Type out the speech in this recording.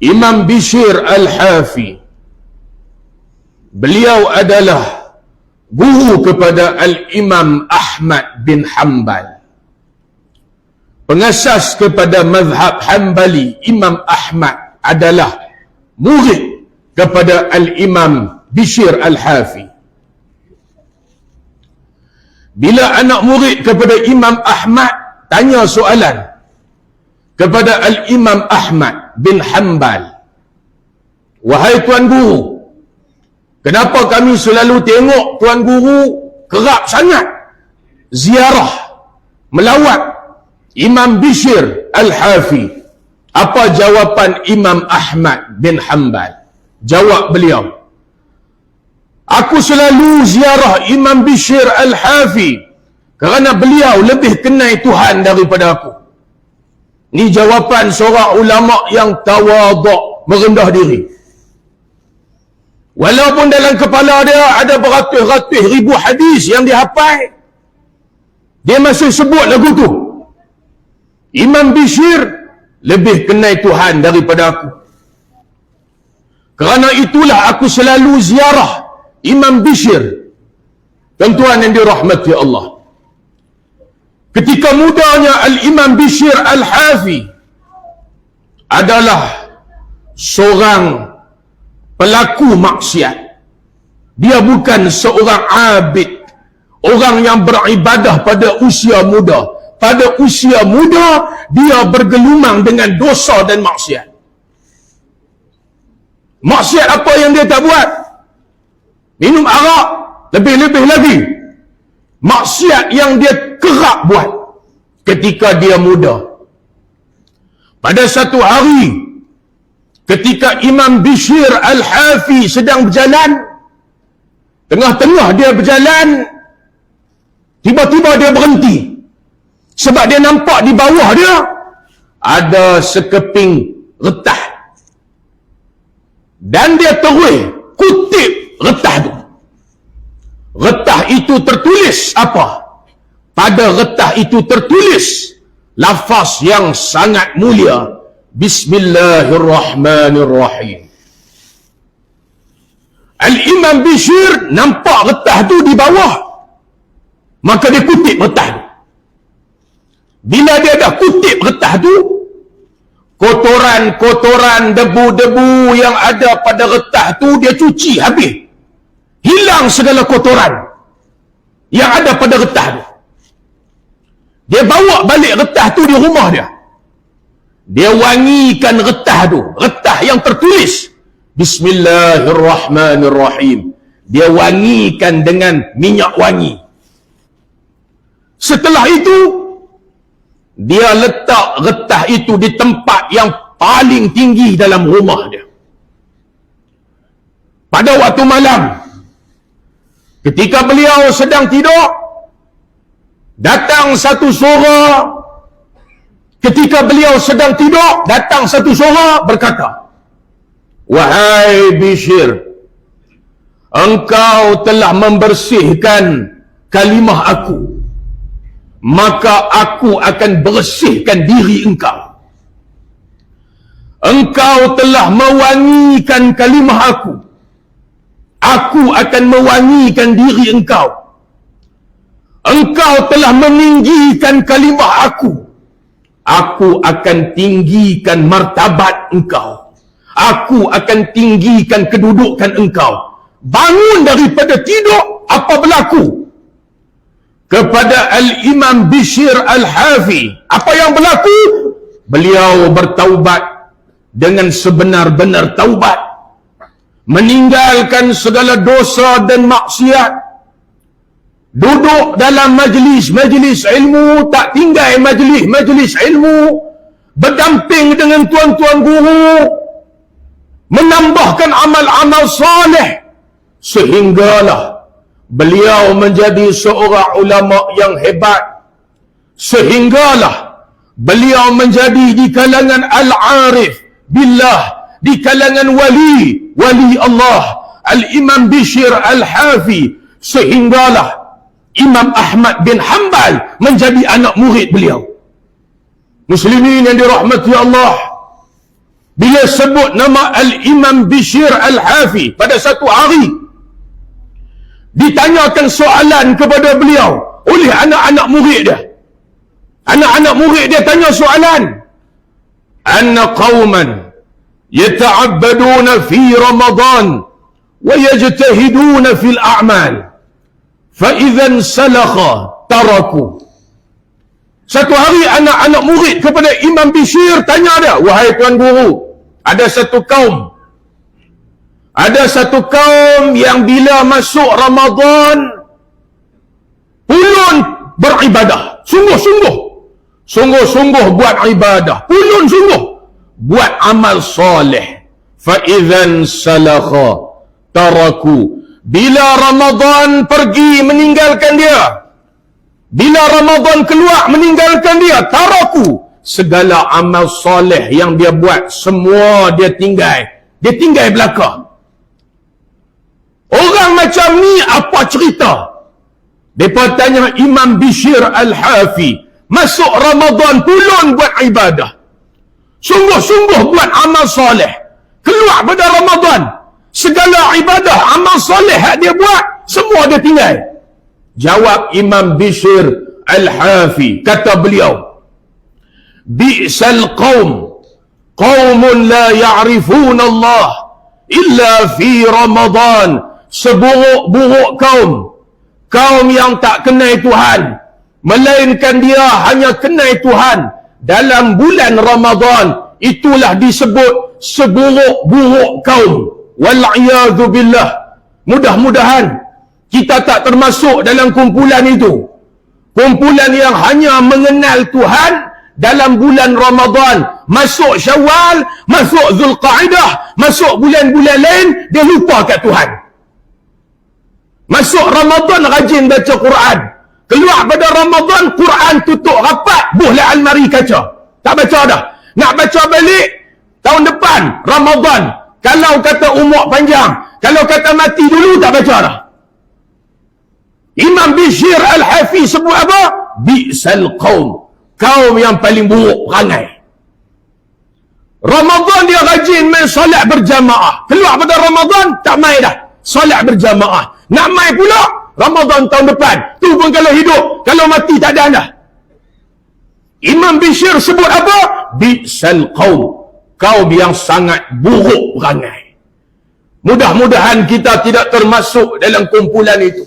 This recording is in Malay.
Imam Bishr Al-Hafi, beliau adalah guru kepada Al-Imam Ahmad bin Hanbal. Pengasas kepada mazhab Hanbali, Imam Ahmad adalah murid kepada Al-Imam Bishr Al-Hafi. Bila anak murid kepada Imam Ahmad tanya soalan kepada Al-Imam Ahmad bin Hanbal, "Wahai Tuan Guru, kenapa kami selalu tengok Tuan Guru kerap sangat ziarah, melawat Imam Bishr Al-Hafi?" Apa jawapan Imam Ahmad bin Hanbal? Jawab beliau, "Aku selalu ziarah Imam Bishr Al-Hafi kerana beliau lebih kenal Tuhan daripada aku." Ini jawapan seorang ulama yang tawaduk, merendah diri. Walaupun dalam kepala dia ada beratus-ratus ribu hadis yang dia hafal, dia masih sebut lagu tu. Imam Bishr lebih kenal Tuhan daripada aku. Kerana itulah aku selalu ziarah Imam Bishr. Tuan-tuan yang dirahmati Allah, ketika mudanya Al-Imam Bishr Al-Hafi adalah seorang pelaku maksiat. Dia bukan seorang abid, orang yang beribadah pada usia muda. Pada usia muda, dia bergelumang dengan dosa dan maksiat. Maksiat apa yang dia tak buat? Minum arak, lebih-lebih lagi. Maksiat yang dia kerap buat ketika dia muda. Pada satu hari, ketika Imam Bishr Al-Hafi sedang berjalan, tengah-tengah dia berjalan, tiba-tiba dia berhenti. Sebab dia nampak di bawah dia ada sekeping retah. Dan dia terus kutip retah itu. Retah itu tertulis apa? Pada retah itu tertulis lafaz yang sangat mulia, Bismillahirrahmanirrahim. Al-Imam Bishr nampak retah itu di bawah, maka dia kutip retah itu. Bila dia dah kutip retah itu, kotoran-kotoran, debu-debu yang ada pada retah itu dia cuci habis. Hilang segala kotoran yang ada pada retah itu. Dia bawa balik retah tu di rumah dia. Dia wangikan retah tu, retah yang tertulis Bismillahirrahmanirrahim. Dia wangikan dengan minyak wangi. Setelah itu, dia letak retah itu di tempat yang paling tinggi dalam rumah dia. Pada waktu malam, ketika beliau sedang tidur, datang satu suara. Ketika beliau sedang tidur, datang satu suara berkata, "Wahai Bishr, engkau telah membersihkan kalimah aku, maka aku akan bersihkan diri engkau. Engkau telah mewangikan kalimah aku, aku akan mewangikan diri engkau. Engkau telah meninggikan kalimah aku akan tinggikan martabat engkau. Aku akan tinggikan kedudukan engkau." Bangun daripada tidur, apa berlaku kepada Al-Imam Bishr Al-Hafi? Apa yang berlaku? Beliau bertaubat dengan sebenar-benar taubat, meninggalkan segala dosa dan maksiat, duduk dalam majlis-majlis ilmu, tak tinggal majlis-majlis ilmu, berdamping dengan tuan-tuan guru, menambahkan amal-amal soleh, sehinggalah beliau menjadi seorang ulama yang hebat, sehinggalah beliau menjadi di kalangan al-arif billah, di kalangan wali Allah, Al-Imam Bishr Al-Hafi, sehinggalah Imam Ahmad bin Hanbal menjadi anak murid beliau. Muslimin yang dirahmati Allah, bila sebut nama Al-Imam Bishr Al-Hafi pada satu hari, ditanyakan soalan kepada beliau oleh anak-anak murid dia. Anak-anak murid dia tanya soalan, anna qauman yata'abbaduna fi Ramadan wa yajtahiduna fil a'mal fa idhan salakha taraku. Satu hari anak-anak murid kepada Imam Bishr tanya dia, wahai tuan guru, ada satu kaum yang bila masuk Ramadan ulun beribadah, sungguh-sungguh buat ibadah, ulun sungguh buat amal soleh, fa idzan salakha taraku, bila Ramadan pergi meninggalkan dia, bila Ramadan keluar meninggalkan dia, taraku, segala amal soleh yang dia buat semua dia tinggal belakang. Orang macam ni apa cerita? Mereka tanya Imam Bishr Al-Hafi, masuk Ramadan pulun buat ibadah, sungguh-sungguh buat amal soleh, keluar pada Ramadan segala ibadah amal soleh yang dia buat semua dia tinggal. Jawab Imam Bishr Al-Hafi, kata beliau, bi'sal qaum qaumun la ya'rifun Allah illa fi Ramadan. Seburuk-buruk kaum yang tak kenal Tuhan, melainkan dia hanya kenal Tuhan dalam bulan Ramadan. Itulah disebut seburuk-buruk kaum. Wal'iyadhu billah. Mudah-mudahan kita tak termasuk dalam kumpulan itu. Kumpulan yang hanya mengenal Tuhan dalam bulan Ramadan. Masuk Syawal, masuk Zulqa'dah, masuk bulan-bulan lain, dia lupa kat Tuhan. Masuk Ramadan rajin baca Quran, keluar pada Ramadan Quran tutup rapat, buhlah almari kaca, tak baca dah. Nak baca balik tahun depan Ramadan, kalau kata umur panjang, kalau kata mati dulu, tak baca dah. Imam Bishr Al-Hafi sebut apa? Bi'sal qaum, kaum yang paling buruk perangai. Ramadan dia rajin main solat berjamaah, keluar pada Ramadan tak main dah solat berjamaah. Nak main pula Ramadan tahun depan, tu pun kalau hidup, kalau mati tak ada dah. Imam Bishr sebut apa? Bi'sal qaum, kaum yang sangat buruk perangai. Mudah-mudahan kita tidak termasuk dalam kumpulan itu.